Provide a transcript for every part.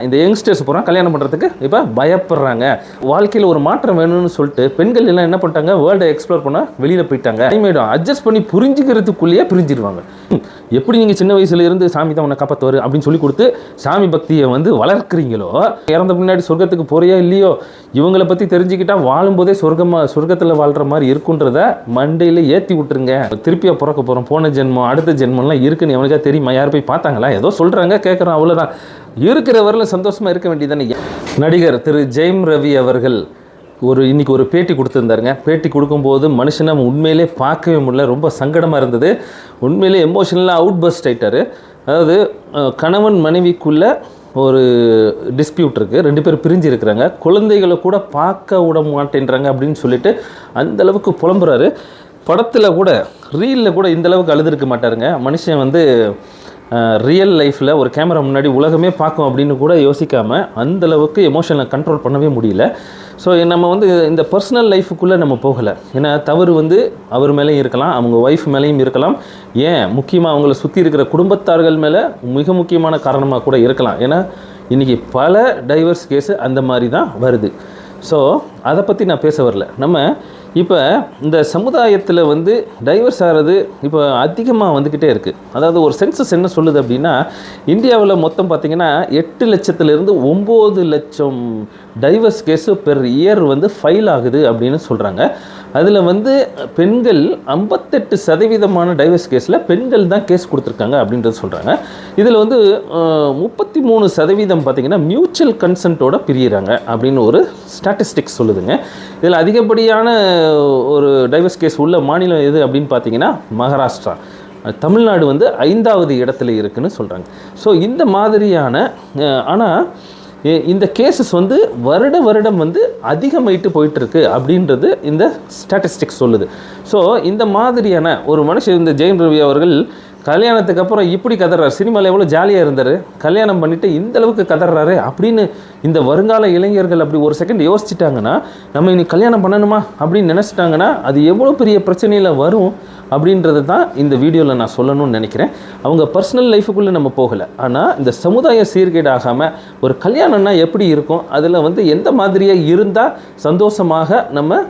இந்த யங்ஸ்டர்ஸ் பூரா கல்யாணம் பண்ணுறதுக்கு இப்போ பயப்படுறாங்க. வாழ்க்கையில் ஒரு மாற்றம் வேணும்னு சொல்லிட்டு பெண்கள் எல்லாம் என்ன பண்ணிட்டாங்க, வேர்ல்டை எக்ஸ்ப்ளோர் பண்ண வெளியில் போயிட்டாங்க. டைம் அட்ஜஸ்ட் பண்ணி புரிஞ்சுக்கிறதுக்குள்ளேயே பிரிஞ்சிருவாங்க. எப்படி நீங்கள் சின்ன வயசுல இருந்து சாமி தான் உன்னை காப்பாற்றுவார் அப்படின்னு சொல்லி கொடுத்து சாமி பக்தியை வந்து வளர்க்குறீங்களோ, இறந்த முன்னாடி சொர்க்கத்துக்கு போறியா இல்லையோ, இவங்களை பற்றி தெரிஞ்சுக்கிட்டா வாழும்போதே சொர்க்கத்தில் வாழ்கிற மாதிரி இருக்குன்றத மண்டையில் ஏற்றி விட்டுருங்க. திருப்பியா பிறக்க போகிறோம், போன ஜென்மம் அடுத்த ஜென்மம்லாம் இருக்குன்னு எவனுக்கா தெரியுமா? யார் போய் பார்த்தாங்களா? ஏதோ சொல்கிறாங்க, கேட்குறோம், அவ்வளோதான். இருக்கிற வரல சந்தோஷமாக இருக்க வேண்டியதானே. நடிகர் திரு ஜெயம் ரவி அவர்கள் இன்னைக்கு ஒரு பேட்டி கொடுத்துருந்தாருங்க. பேட்டி கொடுக்கும்போது மனுஷனை உண்மையிலே பார்க்கவே முடியல, ரொம்ப சங்கடமாக இருந்தது. உண்மையிலே எமோஷனலாக அவுட் பஸ்ட் ஆகிட்டார். அதாவது கணவன் மனைவிக்குள்ளே ஒரு டிஸ்பியூட் இருக்குது, 2 பேர் பிரிஞ்சு இருக்கிறாங்க, குழந்தைகளை கூட பார்க்க விட மாட்டேன்றாங்க அப்படின்னு சொல்லிட்டு அந்தளவுக்கு புலம்புறாரு. படத்தில் கூட ரீலில் கூட இந்தளவுக்கு அழுதுருக்க மாட்டாருங்க. மனுஷன் வந்து ரியல் லைஃப்பில் ஒரு கேமரா முன்னாடி உலகமே பார்க்கும் அப்படின்னு கூட யோசிக்காமல் அந்தளவுக்கு எமோஷனை கண்ட்ரோல் பண்ணவே முடியல. ஸோ நம்ம வந்து இந்த பர்சனல் லைஃபுக்குள்ளே நம்ம போகலை. ஏன்னா தவறு வந்து அவர் மேலேயும் இருக்கலாம், அவங்க ஒய்ஃப் மேலேயும் இருக்கலாம், ஏன் முக்கியமாக அவங்கள சுற்றி இருக்கிற குடும்பத்தார்கள் மேலே மிக முக்கியமான காரணமாக கூட இருக்கலாம். ஏன்னா இன்றைக்கி பல டைவர்ஸ் கேஸு அந்த மாதிரி தான் வருது. ஸோ அதை பற்றி நான் பேச வரல. நம்ம இப்போ இந்த சமுதாயத்தில் வந்து டைவர்ஸ் ஆகிறது இப்போ அதிகமாக வந்துக்கிட்டே இருக்குது. அதாவது ஒரு சென்சஸ் என்ன சொல்லுது அப்படின்னா, இந்தியாவில் மொத்தம் பார்த்திங்கன்னா 8 லட்சத்துலேருந்து 9 லட்சம் டைவர்ஸ் கேஸு பெர் இயர் வந்து ஃபைல் ஆகுது அப்படின்னு சொல்கிறாங்க. அதில் வந்து பெண்கள் 58% டைவர்ஸ் கேஸில் பெண்கள் தான் கேஸ் கொடுத்துருக்காங்க அப்படின்றது சொல்கிறாங்க. இதில் வந்து 33% பார்த்திங்கன்னா மியூச்சுவல் கன்சென்ட்டோட பிரியிறாங்க அப்படின்னு ஒரு ஸ்டாட்டிஸ்டிக்ஸ் சொல்லுதுங்க. இதில் அதிகப்படியான ஒரு டைவர்ஸ் கேஸ் உள்ள மாநிலம் எது அப்படின்னு பார்த்தீங்கன்னா மகாராஷ்டிரா. தமிழ்நாடு வந்து 5வது இடத்துல இருக்குதுன்னு சொல்கிறாங்க. ஸோ இந்த மாதிரியான ஆனால் இந்த கேசஸ் வந்து வருடம் வந்து அதிகமாயிட்டு போயிட்டுருக்கு அப்படின்றது இந்த ஸ்டாட்டிஸ்டிக்ஸ் சொல்லுது. ஸோ இந்த மாதிரியான ஒரு மனுஷன், இந்த ஜெயம் ரவி அவர்கள் கல்யாணத்துக்கு அப்புறம் இப்படி கதறாரு. சினிமாவில் எவ்வளோ ஜாலியாக இருந்தார், கல்யாணம் பண்ணிவிட்டு இந்த அளவுக்கு கதறாரு அப்படின்னு இந்த வருங்கால இளைஞர்கள் அப்படி ஒரு செகண்ட் யோசிச்சிட்டாங்கன்னா, நம்ம இன்னைக்கு கல்யாணம் பண்ணணுமா அப்படின்னு நினச்சிட்டாங்கன்னா அது எவ்வளோ பெரிய பிரச்சனையில் வரும் அப்படின்றது தான் இந்த வீடியோவில் நான் சொல்லணும்னு நினைக்கிறேன். அவங்க பர்சனல் லைஃபுக்குள்ளே நம்ம போகலை, ஆனால் இந்த சமுதாய சீர்கேடு ஆகாமல் ஒரு கல்யாணம்னா எப்படி இருக்கும், அதில் வந்து எந்த மாதிரியாக இருந்தால் சந்தோஷமாக நம்ம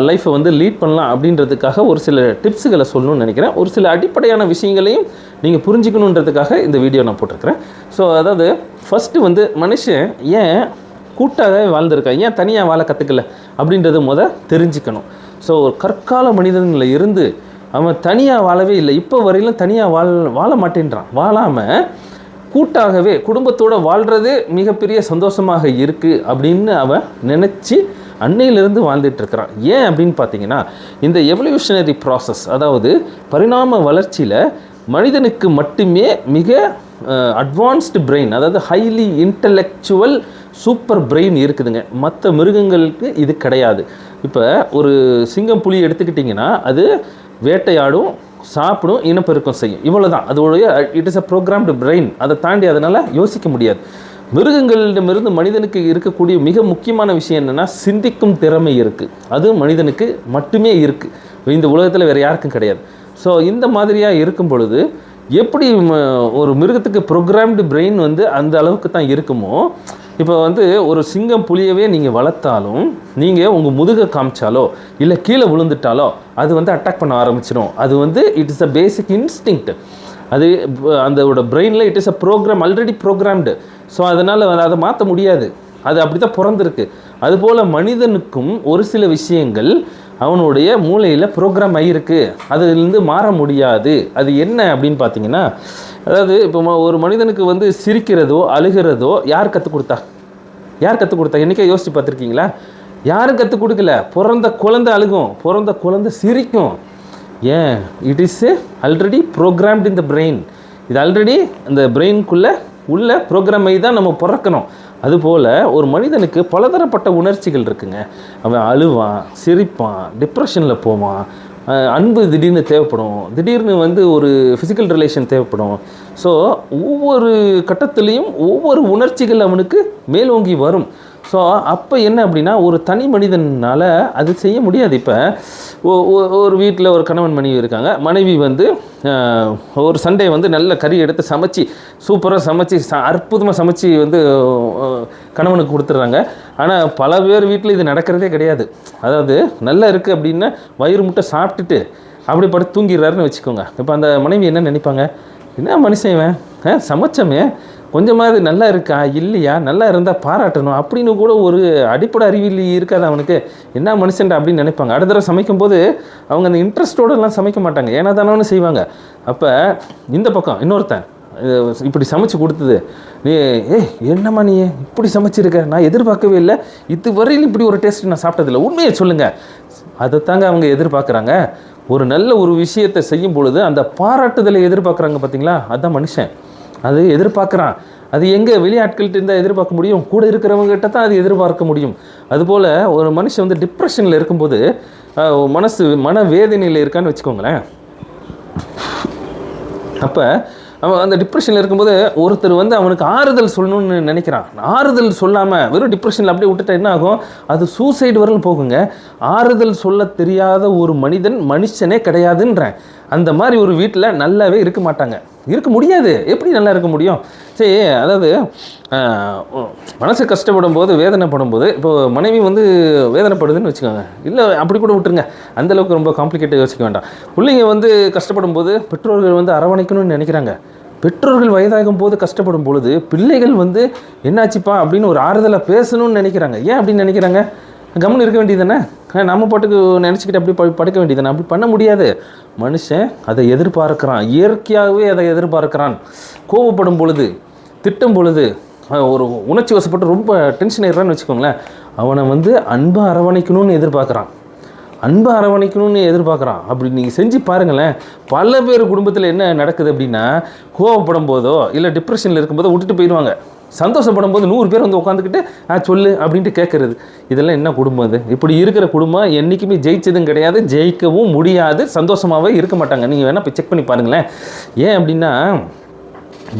லைஃப்பை வந்து லீட் பண்ணலாம் அப்படின்றதுக்காக ஒரு சில டிப்ஸுகளை சொல்லணும்னு நினைக்கிறேன். ஒரு சில அடிப்படையான விஷயங்களையும் நீங்கள் புரிஞ்சுக்கணுன்றதுக்காக இந்த வீடியோ நான் போட்டிருக்கிறேன். ஸோ அதாவது ஃபஸ்ட்டு வந்து மனுஷன் ஏன் கூட்டாகவே வாழ்ந்துருக்கான், ஏன் தனியாக வாழ கற்றுக்கல அப்படின்றத தெரிஞ்சுக்கணும். ஸோ ஒரு கற்கால மனிதனில் இருந்து அவன் தனியாக வாழவே இல்லை, இப்போ வரையிலும் தனியாக வாழ மாட்டேன்றான். வாழாமல் கூட்டாகவே குடும்பத்தோடு வாழ்கிறது மிகப்பெரிய சந்தோஷமாக இருக்குது அப்படின்னு அவன் நினச்சி அன்னையிலிருந்து வாழ்ந்துட்டுருக்கிறான். ஏன் அப்படின்னு பார்த்தீங்கன்னா, இந்த எவல்யூஷனரி ப்ராசஸ், அதாவது பரிணாம வளர்ச்சியில் மனிதனுக்கு மட்டுமே மிக அட்வான்ஸ்டு பிரெயின், அதாவது ஹைலி இன்டலெக்சுவல் சூப்பர் பிரெயின் இருக்குதுங்க. மற்ற மிருகங்களுக்கு இது கிடையாது. இப்போ ஒரு சிங்கம் புலி எடுத்துக்கிட்டிங்கன்னா அது வேட்டையாடும், சாப்பிடும், இனப்பெருக்கம் செய்யும், இவ்வளோ தான் அதோடைய it is a programmed brain. அதை தாண்டி அதனால் யோசிக்க முடியாது. மிருகங்களிடமிருந்து மனிதனுக்கு இருக்கக்கூடிய மிக முக்கியமான விஷயம் என்னென்னா, சிந்திக்கும் திறமை இருக்குது. அது மனிதனுக்கு மட்டுமே இருக்குது, இந்த உலகத்தில் வேறு யாருக்கும் கிடையாது. ஸோ இந்த மாதிரியாக இருக்கும் பொழுது எப்படி ஒரு மிருகத்துக்கு ப்ரோக்ராம்டு பிரெயின் வந்து அந்த அளவுக்கு தான் இருக்குமோ, இப்போ வந்து ஒரு சிங்கம் புலியவே நீங்கள் வளர்த்தாலும், நீங்கள் உங்கள் முதுகை காமிச்சாலோ இல்லை கீழே விழுந்துட்டாலோ அது வந்து அட்டாக் பண்ண ஆரம்பிச்சிடும். அது வந்து it is a basic instinct. அது அதோட பிரெயினில் it is a program, already programmed. So அதனால் அதை மாற்ற முடியாது, அது அப்படி தான் பிறந்திருக்கு. அதுபோல் மனிதனுக்கும் ஒரு சில விஷயங்கள் அவனுடைய மூளையில் ப்ரோக்ராம் ஆகியிருக்கு, அதுலேருந்து மாற முடியாது. அது என்ன அப்படின்னு பார்த்தீங்கன்னா, அதாவது இப்போ ஒரு மனிதனுக்கு வந்து சிரிக்கிறதோ அழுகிறதோ யார் கற்றுக் கொடுத்தா என்றைக்கே யோசித்து பார்த்துருக்கீங்களா? யாரும் கற்றுக் கொடுக்கல. பிறந்த குழந்தை அழுகும், பிறந்த குழந்தை சிரிக்கும். ஏன்? It is already programmed in the brain. இது ஆல்ரெடி இந்த பிரெயின்குள்ளே உள்ள ப்ரோக்ராமை தான் நம்ம பிறக்கணும். அதுபோல் ஒரு மனிதனுக்கு பலதரப்பட்ட உணர்ச்சிகள் இருக்குங்க. அவன் அழுவான், சிரிப்பான், டிப்ரெஷனில் போவான், அன்பு திடீர்னு தேவைப்படும், திடீர்னு வந்து ஒரு ஃபிசிக்கல் ரிலேஷன் தேவைப்படும். ஸோ ஒவ்வொரு கட்டத்துலேயும் ஒவ்வொரு உணர்ச்சிகள் அவனுக்கு மேலோங்கி வரும். ஸோ அப்போ என்ன அப்படின்னா, ஒரு தனி மனிதனால் அது செய்ய முடியாது. இப்போ ஒரு வீட்டில் ஒரு கணவன் மனைவி இருக்காங்க. மனைவி வந்து ஒரு சண்டே வந்து நல்ல கறி எடுத்து சமைச்சு சூப்பராக சமைச்சு அற்புதமாக சமைச்சு வந்து கணவனுக்கு கொடுத்துட்றாங்க. ஆனால் பல பேர் வீட்டில் இது நடக்கிறதே கிடையாது. அதாவது நல்லா இருக்குது அப்படின்னா வயிறு முட்டை சாப்பிட்டுட்டு அப்படி படுத்து தூங்கிடுறாருன்னு வச்சுக்கோங்க. இப்போ அந்த மனைவி என்ன நினைப்பாங்க, என்ன மனுஷன் சமைச்சமே கொஞ்சமாவது நல்லா இருக்கா இல்லையா, நல்லா இருந்தால் பாராட்டணும் அப்படின்னு கூட ஒரு அடிப்படை அறிவில் இருக்காது அவனுக்கு, என்ன மனுஷன்டா அப்படின்னு நினைப்பாங்க. அடுத்த தடவை சமைக்கும்போது அவங்க அந்த இன்ட்ரெஸ்ட்டோடலாம் சமைக்க மாட்டாங்க, ஏன்னா தானே செய்வாங்க. அப்போ இந்த பக்கம் இன்னொருத்தன் இப்படி சமைச்சு கொடுத்தது, நீ என்னம்மா நீ இப்படி சமைச்சிருக்க, நான் எதிர்பார்க்கவே இல்லை, இதுவரையிலும் இப்படி ஒரு டேஸ்ட் நான் சாப்பிட்டதில்லை, உண்மையை சொல்லுங்கள். அதைத்தாங்க அவங்க எதிர்பார்க்குறாங்க. ஒரு நல்ல ஒரு விஷயத்தை செய்யும் பொழுது அந்த பாராட்டுதலை எதிர்பார்க்குறாங்க பார்த்தீங்களா, அதுதான் மனுஷன் அது எதிர்பார்க்குறான். அது எங்கே வெளியாட்கள்கிட்ட இருந்தால் எதிர்பார்க்க முடியும், கூட இருக்கிறவங்ககிட்ட தான் அது எதிர்பார்க்க முடியும். அதுபோல் ஒரு மனுஷன் வந்து டிப்ரெஷனில் இருக்கும்போது மன வேதனையில் இருக்கான்னு வச்சுக்கோங்களேன். அப்போ அவன் அந்த டிப்ரெஷனில் இருக்கும்போது ஒருத்தர் வந்து அவனுக்கு ஆறுதல் சொல்லணும்னு நினைக்கிறான். ஆறுதல் சொல்லாமல் வெறும் டிப்ரெஷனில் அப்படியே விட்டுட்டா என்ன ஆகும், அது சூசைடு வரலும் போகுங்க. ஆறுதல் சொல்ல தெரியாத ஒரு மனுஷனே கிடையாதுன்றேன். அந்த மாதிரி ஒரு வீட்டில் நல்லாவே இருக்க மாட்டாங்க, இருக்க முடியாது. எப்படி நல்லா இருக்க முடியும்? சரி, அதாவது மனசு கஷ்டப்படும் போது வேதனைப்படும் போது, இப்போது மனைவி வந்து வேதனைப்படுதுன்னு வச்சுக்கோங்க, இல்லை அப்படி கூட விட்டுருங்க, அந்தளவுக்கு ரொம்ப காம்ப்ளிகேட்டாக யோசிக்க வேண்டாம். பிள்ளைங்க வந்து கஷ்டப்படும் போது பெற்றோர்கள் வந்து அரவணைக்கணும்னு நினைக்கிறாங்க. பெற்றோர்கள் வயதாகும் போது கஷ்டப்படும் பொழுது பிள்ளைகள் வந்து என்னாச்சுப்பா அப்படின்னு ஒரு ஆறுதலாக பேசணும்னு நினைக்கிறாங்க. ஏன் அப்படின்னு நினைக்கிறாங்க? கவனம் இருக்க வேண்டியது தானே, நம்ம பாட்டுக்கு நினச்சிக்கிட்டு அப்படி படுக்க வேண்டியது தானே. அப்படி பண்ண முடியாது. மனுஷன் அதை எதிர்பார்க்குறான், இயற்கையாகவே அதை எதிர்பார்க்குறான். கோபப்படும் பொழுது, திட்டும் பொழுது, ஒரு உணர்ச்சி வசப்பட்டு ரொம்ப டென்ஷன் ஆயிடுறான்னு வச்சுக்கோங்களேன், அவனை வந்து அன்பை அரவணைக்கணும்னு எதிர்பார்க்குறான், அன்பை அரவணைக்கணும்னு எதிர்பார்க்குறான். அப்படி நீங்கள் செஞ்சு பாருங்களேன். பல பேர் குடும்பத்தில் என்ன நடக்குது அப்படின்னா, கோவப்படும் போதோ இல்லை டிப்ரெஷனில் இருக்கும்போதோ விட்டுட்டு போயிடுவாங்க. சந்தோஷப்படும் போது 100 பேர் வந்து உட்காந்துக்கிட்டு சொல்லு அப்படின்ட்டு கேட்குறது. இதெல்லாம் என்ன குடும்பம் இது? இப்படி இருக்கிற குடும்பம் என்றைக்குமே ஜெயிச்சதும் கிடையாது, ஜெயிக்கவும் முடியாது, சந்தோஷமாகவே இருக்க மாட்டாங்க. நீங்கள் வேணால் போய் செக் பண்ணி பாருங்களேன். ஏன் அப்படின்னா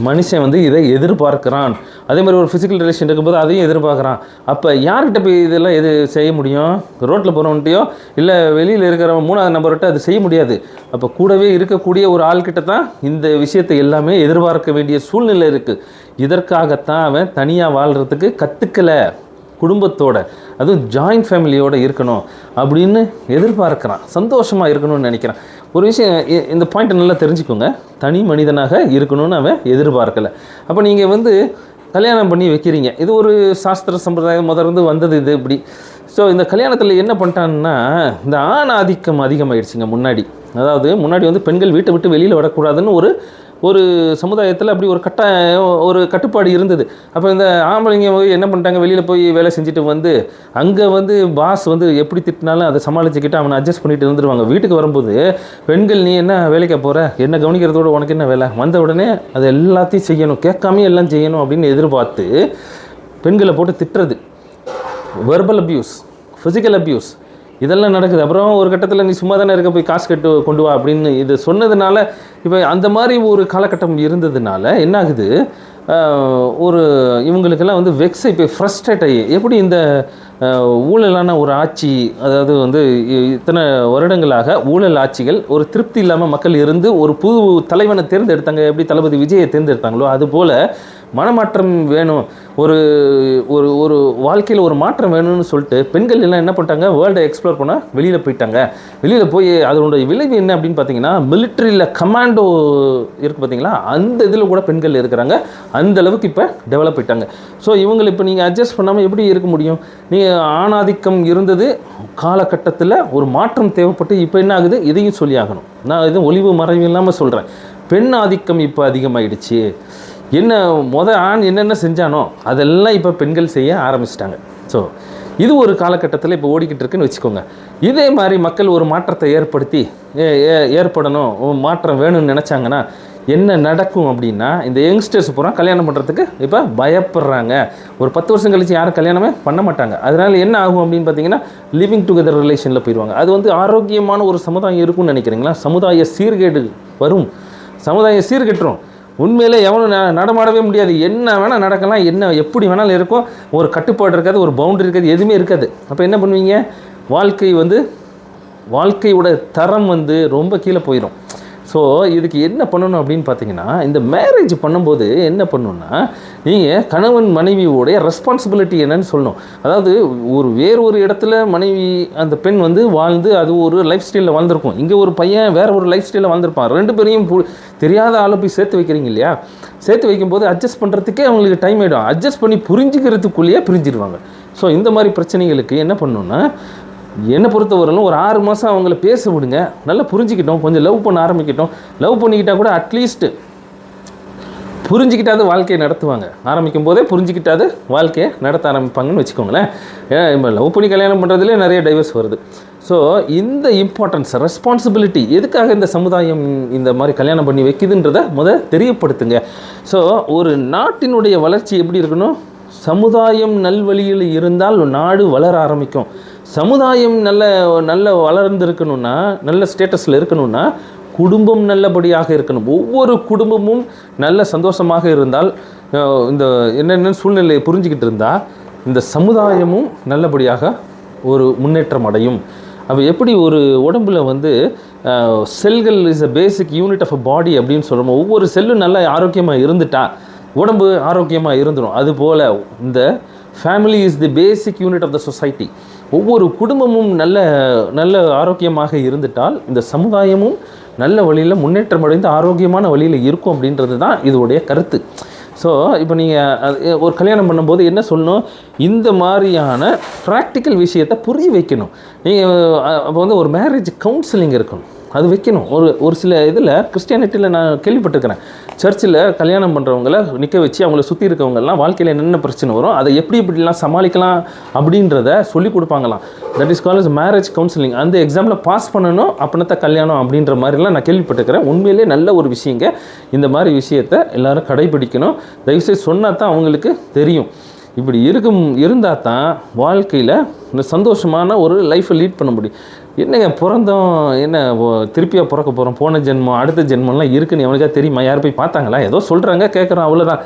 மனுஷன் வந்து இதை எதிர்பார்க்குறான். அதே மாதிரி ஒரு ஃபிசிக்கல் ரிலேஷன் இருக்கும்போது அதையும் எதிர்பார்க்குறான். அப்போ யார்கிட்ட போய் இதெல்லாம் எது செய்ய முடியும்? ரோட்டில் போகிறவன்ட்டையோ இல்லை வெளியில் இருக்கிற 3வது நபர்கிட்ட அது செய்ய முடியாது. அப்போ கூடவே இருக்கக்கூடிய ஒரு ஆள்கிட்ட தான் இந்த விஷயத்தை எல்லாமே எதிர்பார்க்க வேண்டிய சூழ்நிலை இருக்குது. இதற்காகத்தான் அவன் தனியாக வாழ்கிறதுக்கு கற்றுக்கலை, குடும்பத்தோட அதுவும் ஜாயிண்ட் ஃபேமிலியோடு இருக்கணும் அப்படின்னு எதிர்பார்க்குறான், சந்தோஷமாக இருக்கணும்னு நினைக்கிறான். ஒரு விஷயம் இந்த பாயிண்ட்டை நல்லா தெரிஞ்சுக்கோங்க, தனி மனிதனாக இருக்கணும்னு அவன் எதிர்பார்க்கலை. அப்போ நீங்கள் வந்து கல்யாணம் பண்ணி வைக்கிறீங்க, இது ஒரு சாஸ்திர சம்பிரதாயம் முதல்ல வந்தது இது இப்படி. ஸோ இந்த கல்யாணத்தில் என்ன பண்ணிட்டான்னா, இந்த ஆண் ஆதிக்கம் அதிகமாகிடுச்சிங்க. முன்னாடி வந்து பெண்கள் வீட்டை விட்டு வெளியில் வரக்கூடாதுன்னு ஒரு சமுதாயத்தில் அப்படி ஒரு கட்டுப்பாடு இருந்தது. அப்போ இந்த ஆம்பளைங்க என்ன பண்ணிட்டாங்க, வெளியில் போய் வேலை செஞ்சுட்டு வந்து அங்கே வந்து பாஸ் வந்து எப்படி திட்டினாலும் அதை சமாளிச்சுக்கிட்டு அவனை அட்ஜஸ்ட் பண்ணிட்டு இருந்துருவாங்க. வீட்டுக்கு வரும்போது பெண்கள், நீ என்ன வேலைக்கு போகிற, என்ன கவனிக்கிறதோட உனக்கு என்ன வேலை, வந்த உடனே அதை எல்லாத்தையும் செய்யணும், கேட்காமே எல்லாம் செய்யணும் அப்படின்னு எதிர்பார்த்து பெண்களை போட்டு திட்டுறது, வெர்பல் அப்யூஸ், ஃபிசிக்கல் அப்யூஸ், இதெல்லாம் நடக்குது. அப்புறம் ஒரு கட்டத்தில் நீ சும்மா தானே இருக்க, போய் காசு கொண்டு வா அப்படின்னு இது சொன்னதுனால, இப்போ அந்த மாதிரி ஒரு காலகட்டம் இருந்ததுனால என்ன ஆகுது, இவங்களுக்கெல்லாம் வந்து இப்போ ஃப்ரஸ்ட்ரேட் ஆகி எப்படி இந்த ஊழலான ஒரு ஆட்சி, அதாவது வந்து இத்தனை வருடங்களாக ஊழல் ஆட்சிகள், ஒரு திருப்தி இல்லாமல் மக்கள் இருந்து ஒரு புது தலைவனை தேர்ந்தெடுத்தாங்க, எப்படி தளபதி விஜயை தேர்ந்தெடுத்தாங்களோ அதுபோல் மனமாற்றம் வேணும், ஒரு ஒரு ஒரு வாழ்க்கையில் ஒரு மாற்றம் வேணும்னு சொல்லிட்டு பெண்கள் எல்லாம் என்ன பண்ணிட்டாங்க, வேர்ல்டை எக்ஸ்ப்ளோர் பண்ண வெளியில் போயிட்டாங்க. வெளியில் போய் அதனுடைய விளைவு என்ன அப்படின்னு பார்த்தீங்கன்னா, மிலிட்ரியில் கமாண்டோ இருக்குது பார்த்தீங்களா, அந்த இதில் கூட பெண்கள் இருக்கிறாங்க. அந்த அளவுக்கு இப்போ டெவலப் ஆகிட்டாங்க. ஸோ இவங்களை இப்போ நீங்கள் அட்ஜஸ்ட் பண்ணாமல் எப்படி இருக்க முடியும்? நீங்கள் ஆணாதிக்கம் இருந்தது காலகட்டத்தில் ஒரு மாற்றம் தேவைப்பட்டு இப்போ என்ன ஆகுது, இதையும் சொல்லி ஆகணும். நான் எதுவும் ஒளிவு மறைவு இல்லாமல் சொல்கிறேன். பெண் ஆதிக்கம் இப்போ அதிகமாகிடுச்சு. என்ன ஆண் என்னென்ன செஞ்சானோ அதெல்லாம் இப்போ பெண்கள் செய்ய ஆரம்பிச்சிட்டாங்க. ஸோ இது ஒரு காலகட்டத்தில் இப்போ ஓடிக்கிட்டு இருக்குன்னு வச்சுக்கோங்க. இதே மாதிரி மக்கள் ஒரு மாற்றத்தை ஏற்படணும், மாற்றம் வேணும்னு நினச்சாங்கன்னா என்ன நடக்கும் அப்படின்னா, இந்த யங்ஸ்டர்ஸ் பூரா கல்யாணம் பண்ணுறதுக்கு இப்போ பயப்படுறாங்க. ஒரு 10 வருஷம் கழிச்சு யாரும் கல்யாணமே பண்ண மாட்டாங்க. அதனால் என்ன ஆகும் அப்படின்னு பார்த்தீங்கன்னா, லிவிங் டுகெதர் ரிலேஷனில் போயிடுவாங்க. அது வந்து ஆரோக்கியமான ஒரு சமுதாயம் இருக்கும்னு நினைக்கிறீங்களா? சமுதாய சீர்கேடு வரும், சமுதாயம் சீர்கெட்டுரும். உண்மையிலே எவனும் நடமாடவே முடியாது, என்ன வேணால் நடக்கலாம், என்ன எப்படி வேணாலும் இருக்கும், ஒரு கட்டுப்பாடு இருக்காது, ஒரு பவுண்டரி இருக்காது, எதுவுமே இருக்காது. அப்போ என்ன பண்ணுவீங்க, வாழ்க்கை வந்து வாழ்க்கையோட தரம் வந்து ரொம்ப கீழே போயிடும். ஸோ இதுக்கு என்ன பண்ணணும் அப்படின்னு பார்த்தீங்கன்னா, இந்த மேரேஜ் பண்ணும்போது என்ன பண்ணணுன்னா, நீங்கள் கணவன் மனைவியோடைய ரெஸ்பான்சிபிலிட்டி என்னன்னு சொல்லணும். அதாவது வேறு ஒரு இடத்துல மனைவி அந்த பெண் வந்து வாழ்ந்து அது ஒரு லைஃப் ஸ்டைலில் வாழ்ந்திருக்கும். இங்கே ஒரு பையன் வேறு ஒரு லைஃப் ஸ்டைலில் வாழ்ந்திருப்பான். 2 பேரையும் தெரியாத ஆளை போய் சேர்த்து வைக்கிறீங்க இல்லையா? சேர்த்து வைக்கும்போது அட்ஜஸ்ட் பண்ணுறதுக்கே அவங்களுக்கு டைம் ஆகிடும். அட்ஜஸ்ட் பண்ணி புரிஞ்சுக்கிறதுக்குள்ளேயே பிரிஞ்சிடுவாங்க. ஸோ இந்த மாதிரி பிரச்சனைகளுக்கு என்ன பண்ணணுன்னா, என்னை பொறுத்தவரையிலும் ஒரு 6 மாதம் அவங்கள பேச விடுங்க. நல்லா புரிஞ்சுக்கிட்டோம், கொஞ்சம் லவ் பண்ண ஆரம்பிக்கிட்டோம். லவ் பண்ணிக்கிட்டால் கூட அட்லீஸ்ட்டு புரிஞ்சுக்கிட்டாது வாழ்க்கையை நடத்துவாங்க. ஆரம்பிக்கும் போதே புரிஞ்சுக்கிட்டாது வாழ்க்கையை நடத்த ஆரம்பிப்பாங்கன்னு வச்சுக்கோங்களேன். இப்போ லவ் பண்ணி கல்யாணம் பண்ணுறதுலேயே நிறைய டைவர்ஸ் வருது. ஸோ இந்த இம்பார்ட்டன்ஸ், ரெஸ்பான்சிபிலிட்டி எதுக்காக இந்த சமுதாயம் இந்த மாதிரி கல்யாணம் பண்ணி வைக்குதுன்றதை தெரியப்படுத்துங்க. ஸோ ஒரு நாட்டினுடைய வளர்ச்சி எப்படி இருக்கணும்? சமுதாயம் நல்வழியில் இருந்தால் நாடு வளர ஆரம்பிக்கும். சமுதாயம் நல்ல வளர்ந்துருக்கணும்னா, நல்ல ஸ்டேட்டஸில் இருக்கணும்னா குடும்பம் நல்லபடியாக இருக்கணும். ஒவ்வொரு குடும்பமும் நல்ல சந்தோஷமாக இருந்தால், இந்த என்னென்ன சூழ்நிலையை புரிஞ்சுக்கிட்டு இருந்தால் இந்த சமுதாயமும் நல்லபடியாக ஒரு முன்னேற்றம் அடையும். அப்போ எப்படி ஒரு உடம்பில் வந்து செல்கள் is a basic unit of a body அப்படின்னு சொல்கிறோமோ, ஒவ்வொரு செல்லும் நல்ல ஆரோக்கியமாக இருந்துட்டா உடம்பு ஆரோக்கியமாக இருந்துடும். அதுபோல் இந்த family is the basic unit of the society. ஒவ்வொரு குடும்பமும் நல்ல ஆரோக்கியமாக இருந்துட்டால் இந்த சமுதாயமும் நல்ல வழியில் முன்னேற்றம் அடைந்து ஆரோக்கியமான வழியில் இருக்கும் அப்படின்றது தான் இதோடைய கருத்து. ஸோ இப்போ நீங்கள் ஒரு கல்யாணம் பண்ணும்போது என்ன சொல்லணும்? இந்த மாதிரியான ப்ராக்டிக்கல் விஷயத்தை புரிய வைக்கணும். நீங்கள் அப்போ வந்து ஒரு மேரேஜ் கவுன்சிலிங் இருக்கணும், அது வைக்கணும். ஒரு சில இதில் கிறிஸ்டியானிட்டியில் நான் கேள்விப்பட்டிருக்கிறேன். சர்ச்சில் கல்யாணம் பண்ணுறவங்கள நிற்க வச்சு அவங்கள சுற்றி இருக்கவங்கெல்லாம் வாழ்க்கையில் என்னென்ன பிரச்சனை வரும், அதை எப்படிலாம் சமாளிக்கலாம் அப்படின்றத சொல்லி கொடுப்பாங்களாம். That is called marriage counselling. அந்த எக்ஸாமில் பாஸ் பண்ணணும் அப்படின்னா கல்யாணம் அப்படின்ற மாதிரிலாம் நான் கேள்விப்பட்டிருக்கிறேன். உண்மையிலே நல்ல ஒரு விஷயங்க. இந்த மாதிரி விஷயத்தை எல்லோரும் கடைபிடிக்கணும். தயவுசெய்து சொன்னால் தான் அவங்களுக்கு தெரியும். இப்படி இருந்தால் தான் வாழ்க்கையில் சந்தோஷமான ஒரு லைஃப்பை லீட் பண்ண முடியும். என்னங்க பிறந்தோம், என்ன திருப்பியாக பிறக்க போகிறோம், போன ஜென்மம் அடுத்த ஜென்மம்லாம் இருக்குன்னு எவனுக்கா தெரியுமா? யார் போய் பார்த்தாங்களா? ஏதோ சொல்கிறாங்க, கேட்குறோம், அவ்வளோதான்.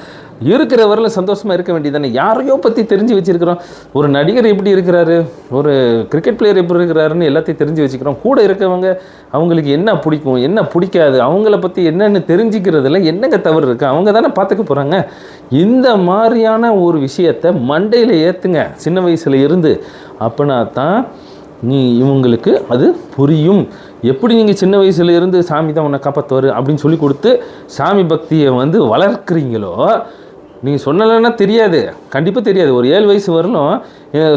இருக்கிற வரல சந்தோஷமாக இருக்க வேண்டியதானே. யாரையோ பற்றி தெரிஞ்சு வச்சுருக்கிறோம். ஒரு நடிகர் எப்படி இருக்கிறாரு, ஒரு கிரிக்கெட் பிளேயர் எப்படி இருக்கிறாருன்னு எல்லாத்தையும் தெரிஞ்சு வச்சுக்கிறோம். கூட இருக்கவங்க அவங்களுக்கு என்ன பிடிக்கும் என்ன பிடிக்காது, அவங்கள பற்றி என்னென்னு தெரிஞ்சுக்கிறதுல என்னங்க தவறு இருக்குது? அவங்க தானே பார்த்துக்க போகிறாங்க. இந்த மாதிரியான ஒரு விஷயத்தை மண்டையில் ஏற்றுங்க சின்ன வயசில் இருந்து. அப்படின்னா தான் இவங்களுக்கு அது புரியும். எப்படி நீங்கள் சின்ன வயசுல இருந்து சாமி தான் உன்னை காப்பாற்றுவார் அப்படின்னு சொல்லி கொடுத்து சாமி பக்தியை வந்து வளர்க்குறீங்களோ, நீங்கள் சொல்லலைன்னா தெரியாது, கண்டிப்பாக தெரியாது. ஒரு 7 வயசு வரலும்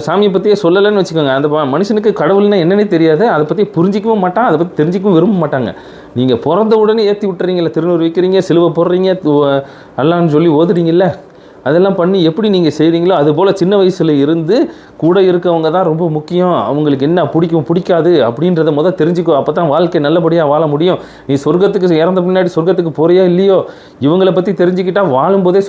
சாமியை பற்றியே சொல்லலைன்னு வச்சுக்கோங்க, அந்த மனுஷனுக்கு கடவுள்னா என்னன்னே தெரியாது, அதை பற்றி புரிஞ்சிக்கவும் மாட்டான், அதை பற்றி தெரிஞ்சிக்கவும் விரும்ப மாட்டாங்க. நீங்கள் பிறந்த உடனே ஏற்றி விட்டுறீங்களே, திருநூறு வைக்கிறீங்க, சிலுவை போடுறீங்க, அல்லான்னு சொல்லி ஓதுறீங்கல்ல, அதெல்லாம் பண்ணி எப்படி நீங்கள் செய்கிறீங்களோ அதுபோல் சின்ன வயசில் இருந்து கூட இருக்கவங்க தான் ரொம்ப முக்கியம். அவங்களுக்கு என்ன பிடிக்கும் பிடிக்காது அப்படின்றத தெரிஞ்சுக்கோ. அப்போ தான் வாழ்க்கை நல்லபடியாக வாழ முடியும். நீ சொர்க்கத்துக்கு இறந்த முன்னாடி சொர்க்கத்துக்கு போறியா இல்லையோ, இவங்களை பற்றி தெரிஞ்சுக்கிட்டால் வாழும்போதே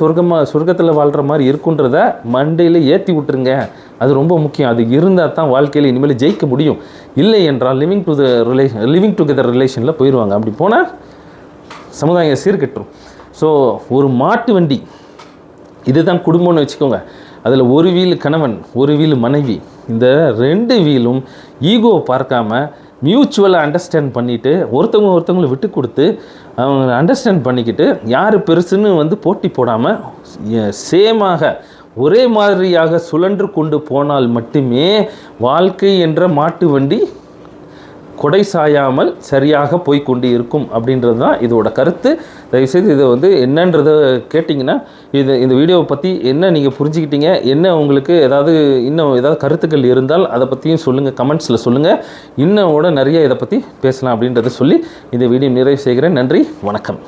சொர்க்கத்தில் வாழ்கிற மாதிரி இருக்குன்றத மண்டையில் ஏற்றி விட்டுருங்க. அது ரொம்ப முக்கியம். அது இருந்தால் தான் வாழ்க்கையில் இனிமேல் ஜெயிக்க முடியும். இல்லை என்றால் லிவிங் டுகெதர் ரிலேஷனில் போயிடுவாங்க. அப்படி போனால் சமுதாயம் சீர்கெட்டுரும். ஸோ ஒரு மாட்டு வண்டி இதுதான் குடும்பம்னு வச்சுக்கோங்க. அதில் ஒரு வீல் கணவன், ஒரு வீல் மனைவி. இந்த 2 வீலும் ஈகோ பார்க்காம மியூச்சுவலாக அண்டர்ஸ்டாண்ட் பண்ணிவிட்டு ஒருத்தவங்களை விட்டு கொடுத்து அவங்க அண்டர்ஸ்டாண்ட் பண்ணிக்கிட்டு யார் பெருசுன்னு போட்டி போடாமல் சேமாக ஒரே மாதிரியாக சுழன்று கொண்டு போனால் மட்டுமே வாழ்க்கை என்ற மாட்டு வண்டி கொடை சாயாமல் சரியாக போய்கொண்டு இருக்கும் அப்படின்றது தான் இதோட கருத்து. தயவுசெய்து இதை என்னன்றதை கேட்டிங்கன்னா, இந்த வீடியோவை பற்றி என்ன நீங்கள் புரிஞ்சுக்கிட்டீங்க, என்ன உங்களுக்கு இன்னும் ஏதாவது கருத்துக்கள் இருந்தால் அதை பற்றியும் சொல்லுங்கள், கமெண்ட்ஸில் சொல்லுங்கள். இன்னும் நிறைய இதை பற்றி பேசலாம் அப்படின்றத சொல்லி இந்த வீடியோ நிறைவு செய்கிறேன். நன்றி, வணக்கம்.